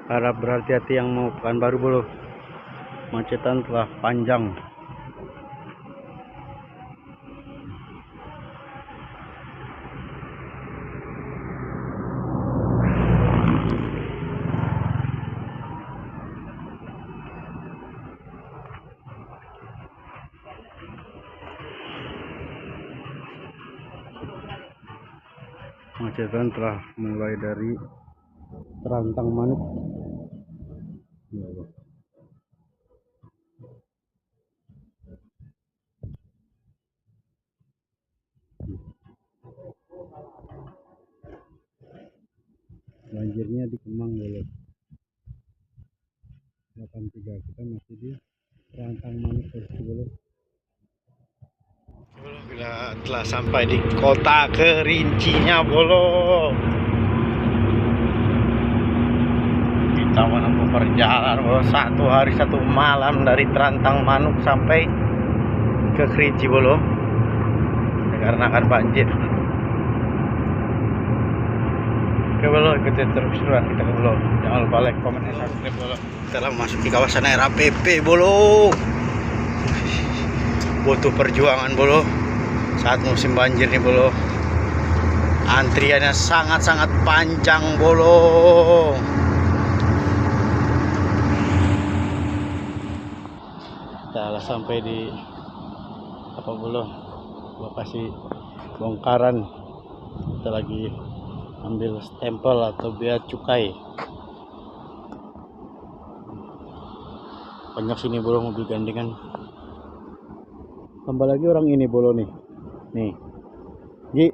Harap berhati-hati yang mau Pekanbaru Bolo. Macetan telah panjang. Macetan telah mulai dari Terantang Manuk. Banjirnya di Kemang Bolo 83, kita masih di Terantang Manuk Bolo. Bila telah sampai di kota kerincinya Bolo, kita menempuh perjalanan Bolo 1 hari 1 malam dari Terantang Manuk sampai ke Kerinci Bolo dikarenakan banjir. Oke Bolo, ikuti terus seruan kita ke Bolo. Jangan lupa like, komen, dan subscribe Bolo. Kita telah memasuki kawasan RAPP Bolo. Butuh perjuangan Bolo saat musim banjir nih Bolo. Antriannya sangat-sangat panjang Bolo. Kita telah sampai di apa Bolo, lokasi bongkaran. Kita lagi ambil stempel atau bea cukai. Banyak sini Bolo mobil gandengan. Tambah lagi orang ini Bolo nih. Nih. Gi.